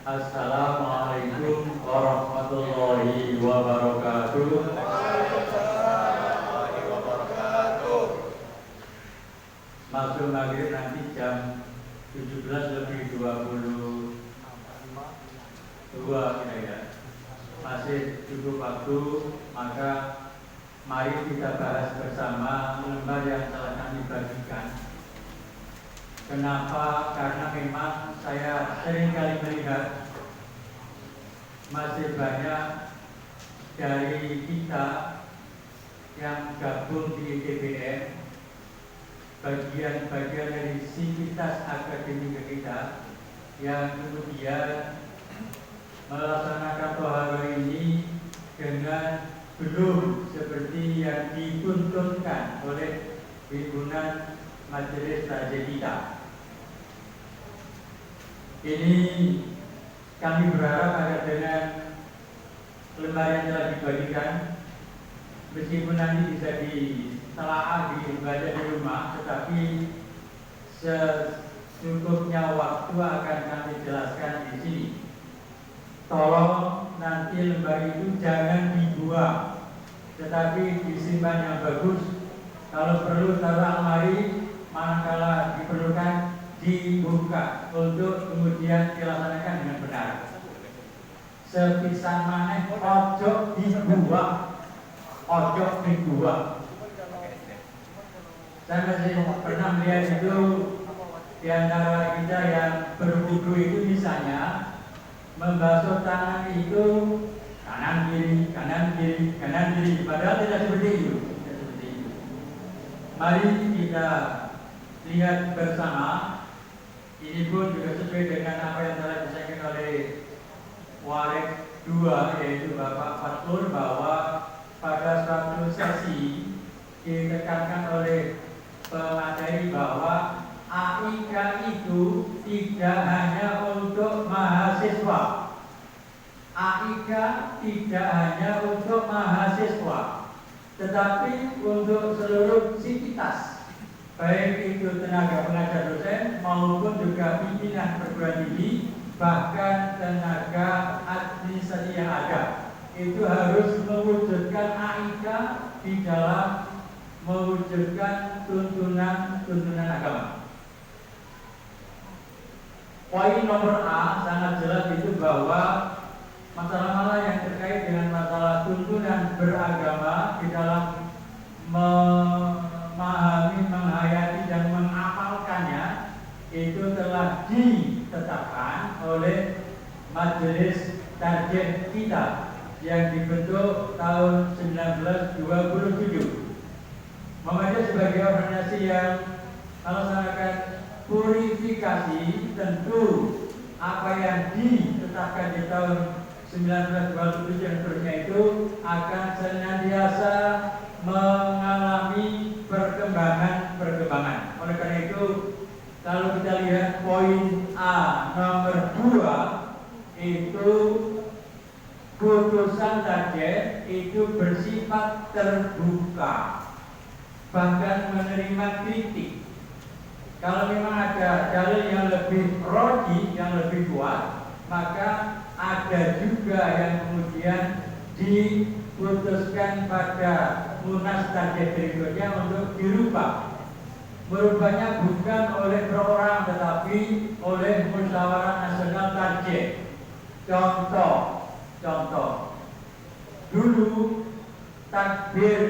Assalamualaikum warahmatullahi wabarakatuh. Waalaikumsalam wabarakatuh. Masuk maghrib nanti jam 17:22 kira-kira. Masih cukup waktu, maka mari kita bahas bersama lembar yang telah kami bagikan. Kenapa? Karena memang saya sering kali melihat masih banyak dari kita yang gabung di DPR, bagian-bagian dari sivitas akademik kita yang kemudian melaksanakan toharo ini dengan belum seperti yang dituntunkan oleh himpunan majelis takjid kita. Ini kami berharap agar dengan lembar yang telah dibagikan, meskipun nanti bisa ditelaah dibaca di rumah, tetapi secukupnya waktu akan kami jelaskan di sini. Tolong nanti lembar itu jangan dibuang, tetapi disimpan yang bagus. Kalau perlu taruh almari, manakala diperlukan dibuka untuk kemudian dilaksanakan dengan benar. Sepisan maneh ojo dibuang, ojo dibuang. Saya masih pernah melihat itu di antara kita yang berwudu itu misalnya membasuh tangan itu kanan kiri, kanan kiri, kanan kiri, padahal tidak seperti itu. Mari kita lihat bersama. Ini pun juga sesuai dengan apa yang telah disampaikan oleh Warik 2, yaitu Bapak Fatul, bahwa pada suatu sesi ditekankan oleh pemateri bahwa AIK itu tidak hanya untuk mahasiswa. AIK tidak hanya untuk mahasiswa, tetapi untuk seluruh sivitas, baik itu tenaga pengajar dosen maupun juga pimpinan perguruan tinggi, bahkan tenaga administrasi yang ada. Itu harus mewujudkan AIK di dalam mewujudkan tuntunan agama. Poin nomor A sangat jelas itu bahwa masalah-masalah yang terkait dengan masalah tuntunan beragama di dalam memahami, menghayati dan mengamalkannya itu telah ditetapkan oleh majelis takjid kita yang dibentuk tahun 1927. Muhammadiyah sebagai organisasi yang melaksanakan purifikasi, tentu apa yang ditetapkan di tahun 1927 dan seterusnya itu akan senantiasa mengalami perkembangan. Oleh karena itu, kalau kita lihat poin A nomor 2 itu putusan takjid itu bersifat terbuka, bahkan menerima kritik. Kalau memang ada dalil yang lebih roji, yang lebih kuat, maka ada juga yang kemudian diputuskan pada munas takjid berikutnya untuk dirubah. Merubahnya bukan oleh perorang, tetapi oleh Musyawarah Nasional Takjid. Contoh, dulu takbir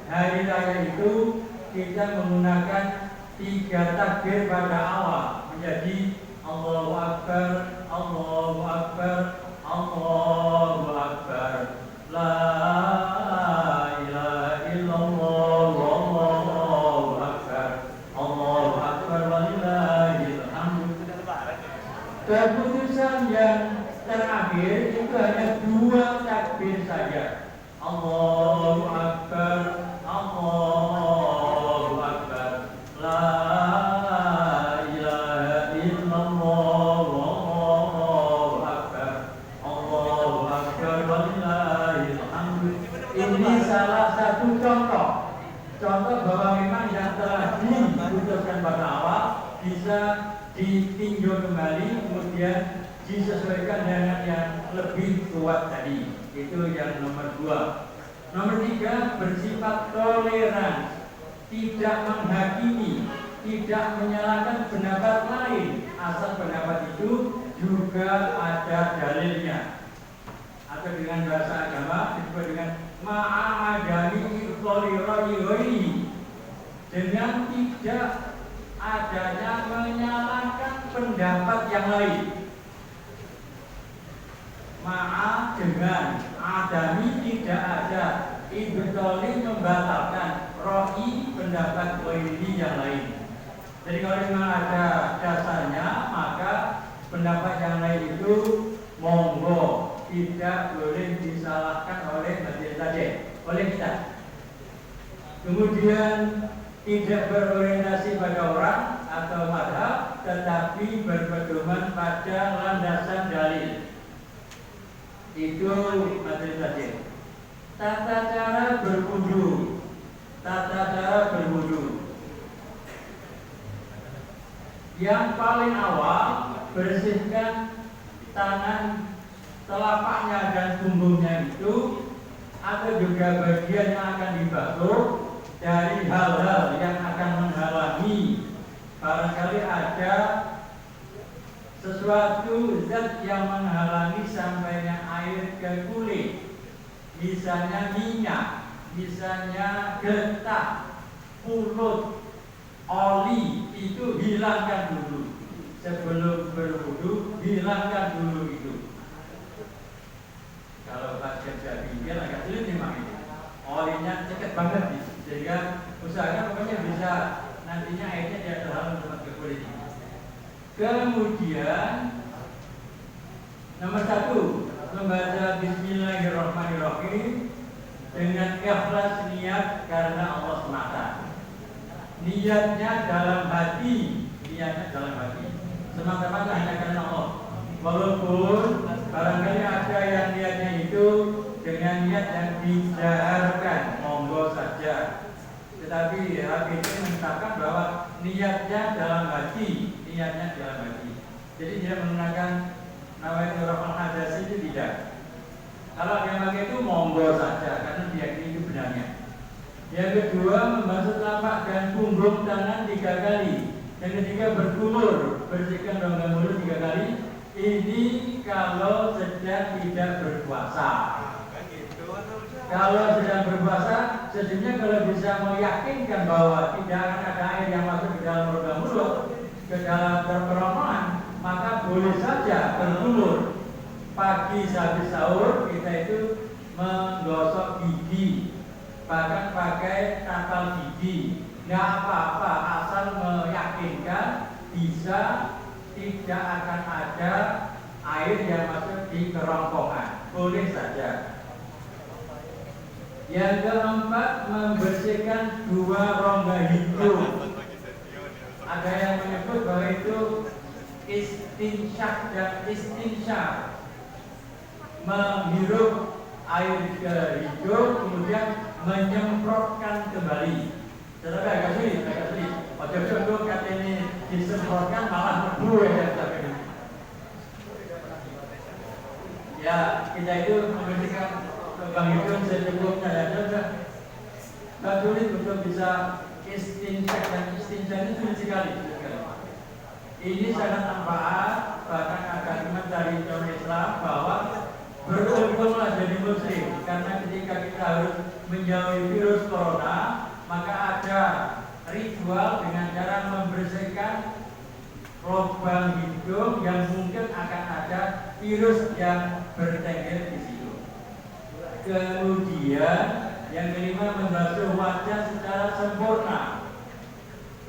hari raya itu kita menggunakan 3 takbir pada awal, menjadi Allahu Akbar, Allahu Akbar, Allahu Akbar, La ilaha illallah, Allahu Akbar, Allahu Akbar, walillahil hamd. Keputusan yang terakhir itu hanya 2 takbir saja, Allahu Akbar, Allahu Akbar, La ilaha illallah, Allahu Akbar, Allahu Akbar, walillahil hamd. Ini salah satu contoh bahwa memang yang telah diputuskan pada awal bisa ditinjau kembali, kemudian disesuaikan dengan yang lebih kuat tadi. Itu yang nomor 2. Nomor 3, bersifat toleran, tidak menghakimi, tidak menyalahkan pendapat lain, asal pendapat itu juga ada dalilnya. Atau dengan bahasa agama disebut dengan ma'adani iqtoliroi, dengan tidak adanya menyalahkan pendapat yang lain. Ma'a dengan adami tidak ada, ibtoli membatalkan, roi pendapat wairi yang lain. Jadi kalau memang ada dasarnya, maka pendapat yang lain itu monggo, tidak boleh disalahkan oleh majelis tajik, oleh kita. Kemudian tidak berorientasi pada orang atau madhab, tetapi berpedoman pada landasan dalil. Itu majelis tajik. Tata cara berwudu, yang paling awal, bersihkan tangan telapaknya dan punggungnya itu, atau juga bagian yang akan dibasuh dari hal-hal yang akan menghalangi. Barangkali ada sesuatu zat yang menghalangi sampainya air ke kulit, misalnya minyak, misalnya getah, pulut, oli, itu hilangkan dulu. Sebelum berwudu, hilangkan dulu itu. Kalau pas kerja pinggir agak sulit memang itu. Olinya cekat banget nih, sehingga usahakan pokoknya bisa nantinya airnya tidak terhalang tempat ke kulit. Kemudian nomor 1, membaca Bismillahirrahmanirrahim dengan ikhlas niat karena Allah semata. Niatnya dalam hati, semata-mata hanya karena Allah. Walaupun barangkali ada yang niatnya itu dengan niat yang dijaharkan, monggo saja. Tetapi hati itu menetapkan bahwa niatnya dalam hati. Jadi dia menggunakan nawaitu rafal hadas itu tidak. Kalau yang pakai itu monggo saja karena diyakini itu benarnya. Yang kedua, membasuh telapak dan punggung tangan 3 kali. Yang ketiga, berkumur, bersihkan rongga mulut 3 kali. Ini kalau sedang tidak berpuasa. Kalau sedang berpuasa, sesungguhnya kalau bisa meyakinkan bahwa tidak akan ada air yang masuk ke dalam rongga mulut, ke dalam kerongkongan, maka boleh saja berkumur. Pagi sehabis sahur kita itu menggosok gigi, bahkan pakai tapal gigi, nggak apa-apa asal meyakinkan bisa tidak akan ada air yang masuk di kerongkongan, boleh saja. Yang keempat, membersihkan 2 rongga hidung. Ada yang menyebut bahwa itu istinsyak dan istinsyar, menghirup air ke hidung kemudian menyemprotkan kembali. Tetapi agak sulit. Ojo-ojo kata ini disemprotkan malah mebu ya. Kita itu membersihkan lubang hidung secukupnya ya. Agak sulit untuk bisa istinsak, dan istinsak itu sulit sekali. Ini sangat manfaat, bahkan agama dari Islam bahwa beruntunglah jadi muslim, karena ketika kita harus menjauhi virus corona, maka ada ritual dengan cara membersihkan lubang hidung yang mungkin akan ada virus yang bertengger di situ. Kemudian yang kelima, membasuh wajah secara sempurna.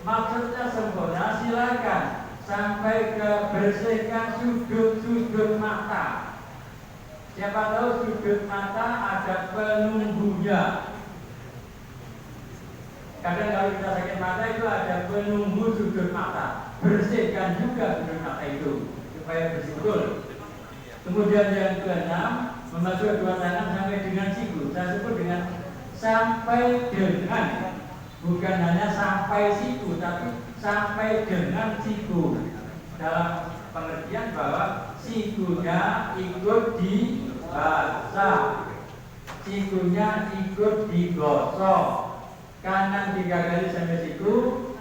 Maksudnya sempurna, silakan sampai ke bersihkan sudut-sudut mata. Siapa tahu sudut mata ada penunggunya. Kadang kalau kita sakit mata itu ada penunggu sudut mata. Bersihkan juga sudut mata itu supaya bersih betul. Kemudian yang keenam, membasuh 2 tangan sampai dengan siku. Saya sebut dengan sampai dengan, bukan hanya sampai siku, tapi sampai dengan siku. dalam pengertian bahwa sikunya ikut dibasah, sikunya ikut digosok, kanan 3 kali sampai siku,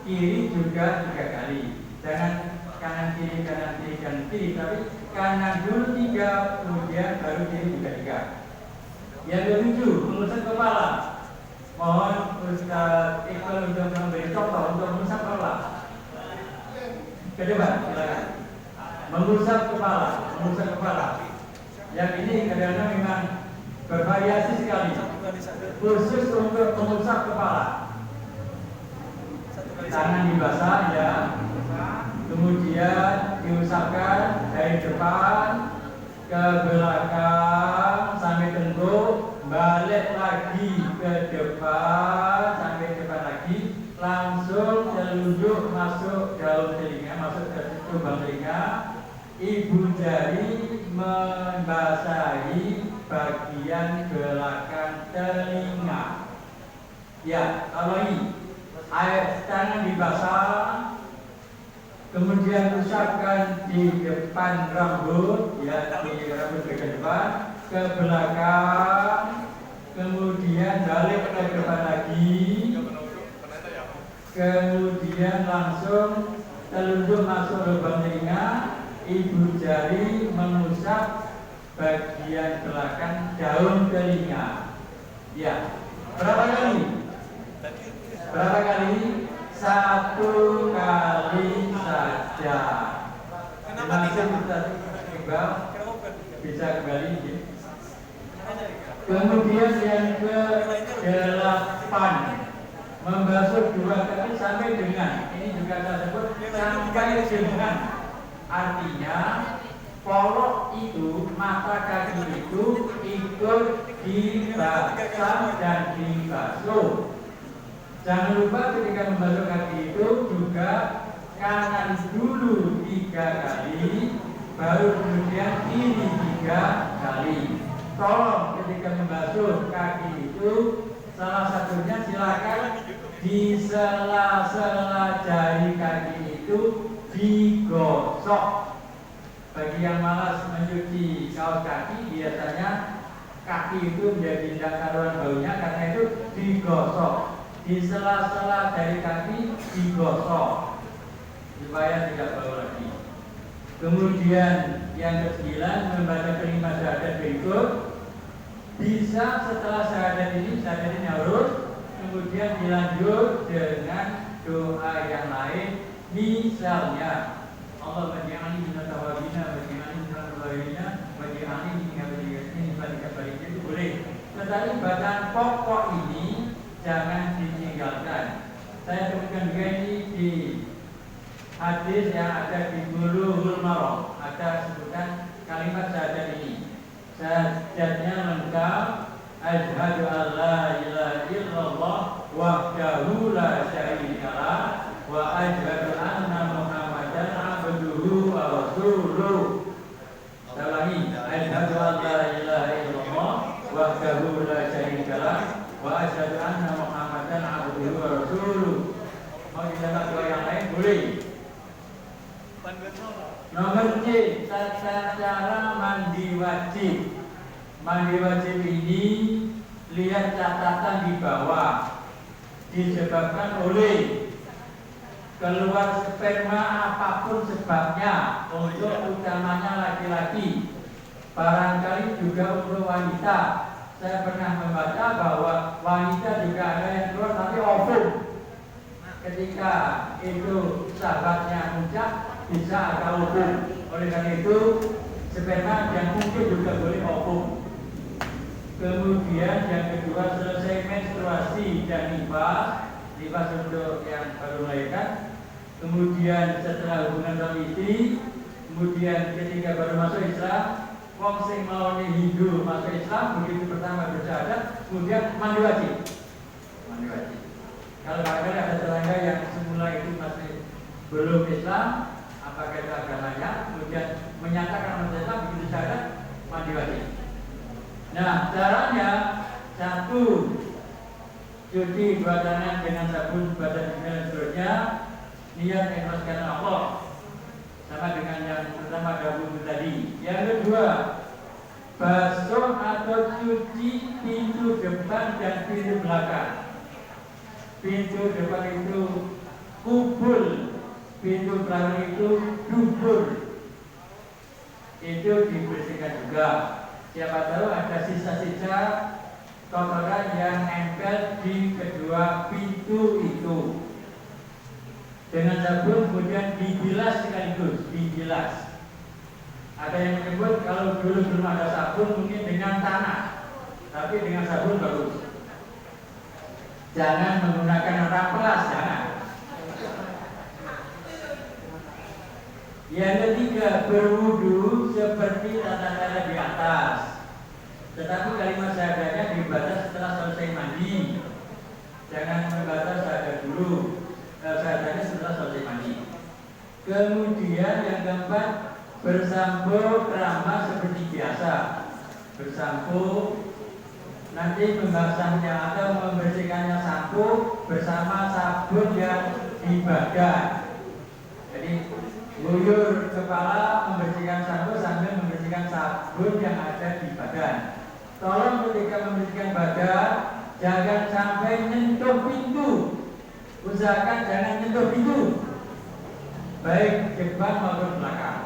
kiri juga 3 kali. Jangan kanan kiri kanan kiri, tapi kanan dulu 3, kemudian baru kiri juga 3. Yang ketujuh, mengusap kepala. Mohon Ustaz Iqbal untuk memberi contoh untuk mengusap kepala. Ke depan, silakan. Mengusap kepala. Yang ini kadang-kadang memang bervariasi sekali. Khusus untuk mengusap kepala. Tangan dibasah ya. Kemudian diusapkan dari depan ke belakang sampai tengkuk, balik lagi ke depan sampai depan lagi, langsung telunjuk masuk daun telinga, masuk ke lubang telinga. Ibu jari membasahi bagian belakang telinga. Ya, kalau ini air tangan dibasah, kemudian usapkan di depan rambut, ya, di rambut bagian depan, ke belakang, kemudian balik ke depan lagi, kemudian langsung telunjuk masuk lubang telinga. Ibu jari mengusap bagian belakang daun telinga. Ya, berapa kali? 1 kali saja. Langsung kita Iqbal bisa kembali. Kemudian yang ke-8, membasuh 2 kali sampai dengan, ini juga saya sebut sampai dengan, artinya polok itu, mata kaki itu ikut dibasah dan dibasuh. Jangan lupa ketika membasuh kaki itu juga kanan dulu 3 kali, baru kemudian kiri 3 kali. Tolong ketika membasuh kaki itu, salah satunya silakan di sela-sela jari kaki itu digosok. Bagi yang malas mencuci kaos kaki, biasanya kaki itu menjadi tidak karuan baunya, karena itu digosok. Di sela-sela dari kaki digosok supaya tidak bau lagi. Kemudian yang ke-9, membaca kelima syahadat berikut. Bisa setelah syahadat ini harus, kemudian dilanjut dengan doa yang lain. Misalnya, Allahumma ja'alni minat tawabina, wa ja'alni minat tawabina, wa ja'alni minat tawabina, itu boleh. Tetapi bacaan pokok ini jangan ditinggalkan. Saya temukan juga ini di hadis yang ada di Bulughul Maram, ada sebutan kalimat syahadat ini. Syahadatnya lengkap, asyhadu an la ilaha illallah wahdahu la syarika lah, wa asyhadu anna Muhammadan abduhu wa rasuluh. Saya ulangi, asyhadu an la ilaha illallah wahdahu la syarika lah, wa asyhadu anna Muhammadan abduhu wa rasuluh. Mau ditambah doa yang lain boleh. Nomor C, tata cara mandi wajib. Mandi wajib ini lihat catatan di bawah. Disebabkan oleh keluar sperma apapun sebabnya, untuk utamanya laki-laki, barangkali juga untuk wanita. Saya pernah membaca bahwa wanita juga ada yang keluar tapi ovum. Ketika itu sahabatnya muncak, bisa ada ovum. Oleh karena itu sperma yang mungkin juga boleh ovum. Kemudian yang kedua, selesai menstruasi dan nifas untuk yang baru melahirkan. Kemudian setelah hubungan suami istri, kemudian ketika baru masuk Islam, wong sing mlaune Hindu masuk Islam, begitu pertama bersyahadat, kemudian mandi wajib. Mandi wajib. Kalau barangkali ada tetangga yang semula itu masih belum Islam, apakah itu agamanya, kemudian menyatakan masuk Islam, begitu syahadat, mandi wajib. Nah, caranya 1, cuci 2 tangan dengan sabun, badan dan seterusnya, niat ikhlas karena Allah. Sama dan pintu belakang. Pintu depan itu kubul, pintu belakang itu dubur. Itu dibersihkan juga. Siapa tahu ada sisa-sisa kotoran yang nempel di kedua pintu itu. Dengan sabun kemudian dibilas sekaligus, dibilas. Ada yang menyebut kalau dulu belum ada sabun mungkin dengan tanah, tapi dengan sabun bagus. Jangan menggunakan rampelas, jangan. Yang ketiga, berwudu seperti tata cara di atas. Tetapi kalimat syahadatnya dibaca setelah selesai mandi. Jangan membaca syahadat dulu. Syahadatnya setelah selesai mandi. Kemudian yang keempat, bersampo keramas seperti biasa. Bersampo, nanti membasahnya atau membersihkannya sampo bersama sabun yang di badan. Jadi guyur kepala, membersihkan sampo sambil membersihkan sabun yang ada di badan. Tolong ketika membersihkan badan jangan sampai nyentuh pintu. Usahakan jangan nyentuh pintu, baik depan maupun belakang.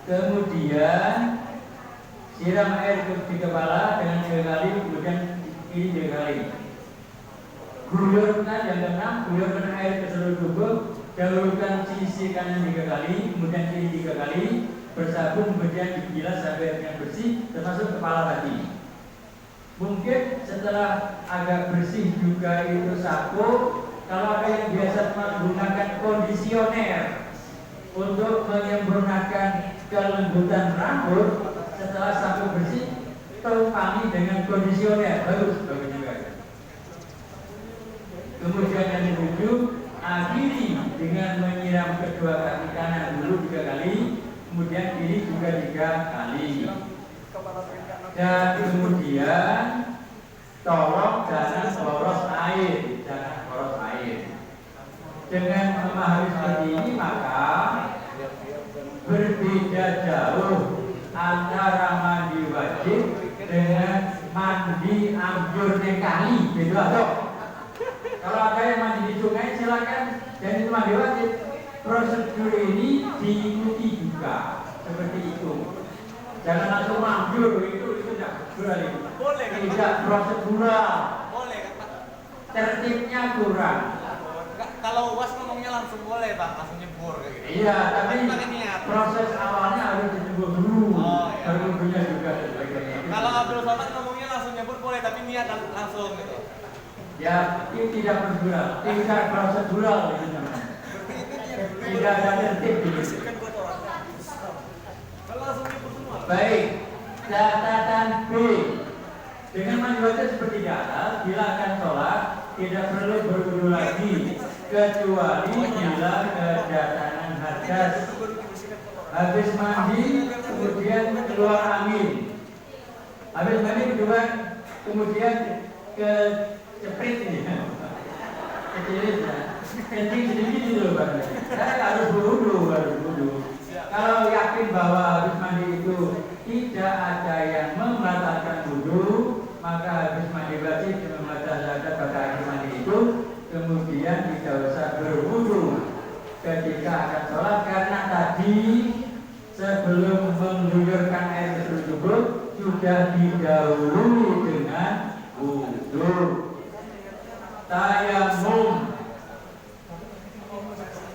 Kemudian siram air di kepala dengan 3 kali, kemudian kiri 3 kali. Guyurkan yang keenam, guyurkan air ke seluruh tubuh. Dahulukan sisi kanan 3 kali, kemudian kiri 3 kali. Bersabun kemudian dibilas sampai airnya bersih, termasuk kepala tadi. Mungkin setelah agak bersih juga itu sapu. Kalau ada yang biasa menggunakan kondisioner untuk menyempurnakan kelembutan rambut, setelah sapu bersih tumpangi dengan kondisioner, bagus juga. Kemudian yang ketujuh, akhiri dengan menyiram kedua kaki kanan dulu 3 kali, kemudian kiri juga 3 kali. Dan kemudian tolong jangan boros air, jangan boros air. Dengan memahami seperti ini maka berbeda jauh antara mandi wajib dengan mandi anjur kali, beda dong. Kalau ada yang mandi di sungai silakan, dan itu mandi wajib. Prosedur ini diikuti juga seperti itu. Jangan langsung manjur, itu tidak boleh. Boleh kan? Tidak prosedural. Boleh kan Pak? Tertibnya kurang. Kalau UAS ngomongnya langsung boleh Pak, langsung nyebur kayak gitu. Iya, tapi pakai niat. proses awalnya harus dijebur dulu. Oh, iya. Berwudunya juga sebagainya. Kalau Abdul Somad ngomongnya langsung nyebur boleh, tapi niat langsung gitu. Ya, ini tidak prosedural, tidak prosedural itu namanya. Tidak ada tertib gitu. Kalau langsung nyebur semua. Baik, catatan B. Dengan mandi wajib seperti di atas, bila akan sholat tidak perlu berwudu lagi kecuali bila kedatangan hadas. Habis mandi kemudian keluar angin. Habis mandi kedua kemudian ke ceprit ini. Kecilin ya. Kencing sedikit itu Pak. Saya harus berwudu, Kalau yakin bahwa habis mandi itu tidak ada yang membatalkan wudu, maka habis mandi wajib membaca syahadat pada akhir mandi itu, kemudian tidak usah berwudu ketika akan sholat, karena tadi sebelum mengguyurkan air ke seluruh tubuh sudah didahului dengan wudu. Tayamum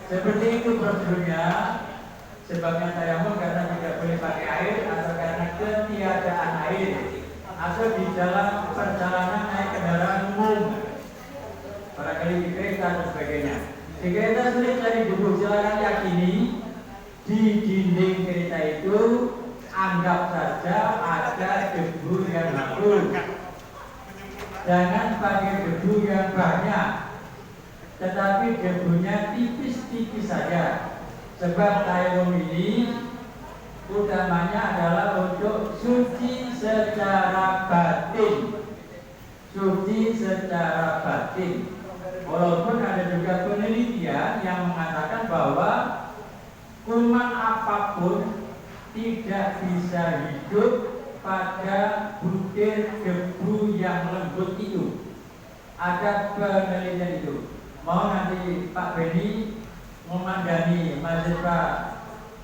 seperti itu prosedurnya. Sebabnya tayamum karena tidak boleh pakai air atau karena ketiadaan air atau di dalam perjalanan naik kendaraan umum, barangkali di kereta dan sebagainya. Di kereta sulit cari debu, silakan yakini di dinding kereta itu anggap saja ada debu yang bagus. Jangan pakai debu yang banyak, tetapi debunya tipis-tipis saja. Sebab tayamum ini utamanya adalah untuk suci secara batin. Suci secara batin. Walaupun ada juga penelitian yang mengatakan bahwa kuman apapun tidak bisa hidup pada butir debu yang lembut itu. Ada penelitian itu. Mau nanti Pak Beni memandani mahasiswa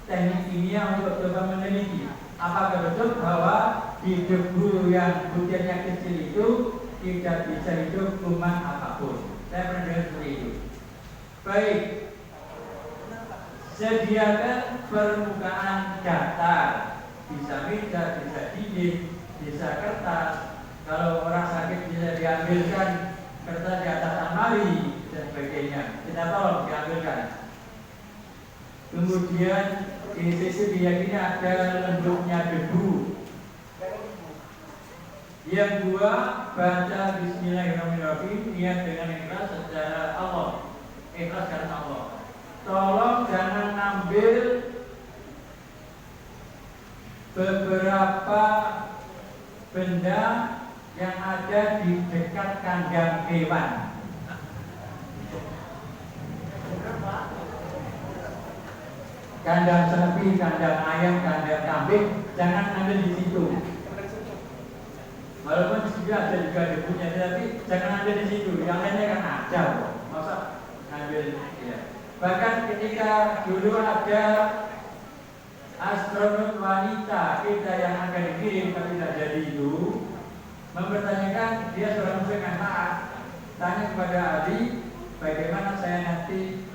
teknik kimia untuk coba meneliti apakah betul bahwa di debu yang butirnya kecil itu tidak bisa hidup kuman apapun. Saya pernah dengar seperti itu. Baik, sediakan permukaan datar, bisa meja, bisa dinding, bisa kertas. Kalau orang sakit bisa diambilkan kertas di atas almari dan sebagainya. Kita tolong diambilkan. Kemudian di sisi diyakini ada lembutnya debu. Yang dua, baca Bismillahirrahmanirrahim, niat dengan ikhlas secara Allah, ikhlas karena Allah. Tolong jangan ambil beberapa benda yang ada di dekat kandang hewan. Kandang sapi, kandang ayam, kandang kambing, jangan ambil di situ. Walaupun di situ ada juga debunya, tapi jangan ambil di situ. Yang lainnya kan ada, masa ambil? Ya. Bahkan ketika dulu ada astronot wanita kita yang akan dikirim tapi tidak jadi itu, mempertanyakan dia seorang muslim yang taat, tanya kepada ahli, bagaimana saya nanti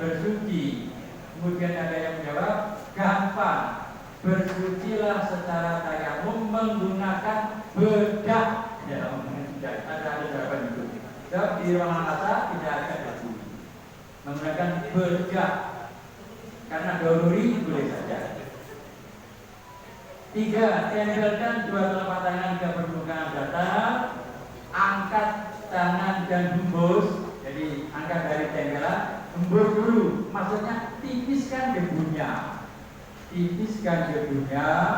bersuci? Kemudian ada yang menjawab, gampang, bersucilah secara tayamum menggunakan bedak. Ya, ada jawaban itu. Sebab di ruangan mata tidak ada debu. Menggunakan bedak, karena doruri boleh saja. 3. Tempelkan dua telapak tangan ke permukaan datar, angkat tangan dan hembus. Jadi angkat dari tempelan, hembus dulu. Maksudnya tipiskan debunya,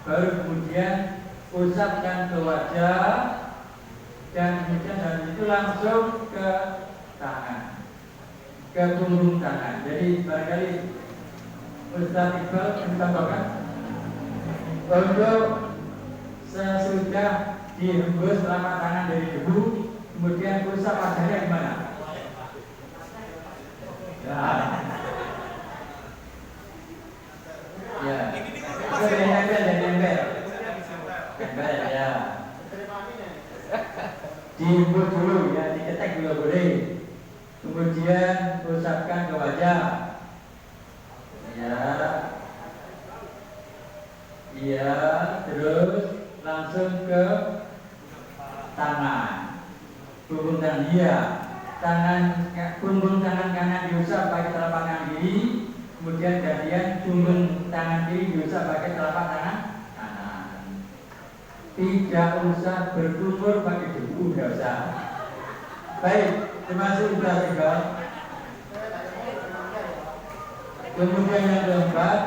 baru kemudian usapkan ke wajah, dan kemudian dari itu langsung ke tangan, ke punggung tangan. Jadi barangkali Ustaz Iqbal menambahkan untuk sesudah dihembus telapak tangan dari debu, kemudian usap wajahnya gimana? Ya, itu nempel ya. Dihembus dulu ya, diketek juga boleh. Kemudian usapkan ke wajah. Ya, terus langsung ke tangan, punggung tangan dia. Punggung tangan kanan diusap pakai telapak tangan kiri, kemudian gantian punggung tangan kiri diusap pakai telapak tangan kanan. Tidak usah berkumur pakai debu, tidak usah. Baik, terima kasih Ustaz Iqbal. Kemudian yang keempat,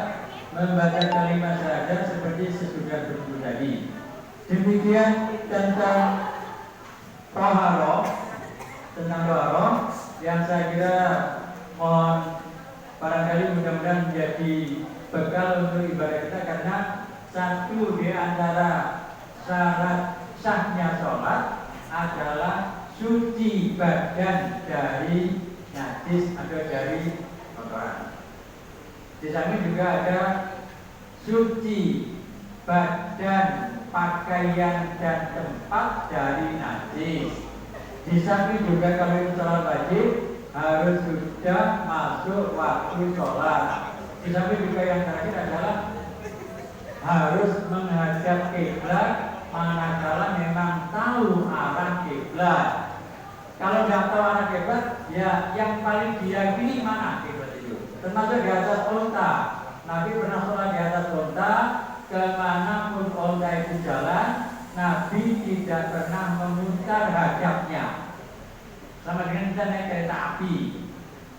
membaca kalimat syahadat seperti sesudah berwudu tadi. Demikian tentang taharah, yang saya kira mohon barangkali mudah-mudahan menjadi bekal untuk ibadah kita, karena satu di antara syarat sahnya sholat adalah suci badan dari najis atau dari kotoran. Di samping juga ada suci badan, pakaian dan tempat dari najis. Di samping juga kalau itu sholat wajib harus sudah masuk waktu sholat. Di samping juga yang terakhir adalah harus menghadap kiblat manakala memang tahu arah kiblat. Kalau tidak tahu arah kiblat, ya yang paling diyakini mana kiblat itu. Termasuk di atas unta. Nabi pernah sholat di atas unta, kemanapun unta itu jalan, Nabi tidak pernah memutar hadapnya. Sama dengan kita naik kereta api,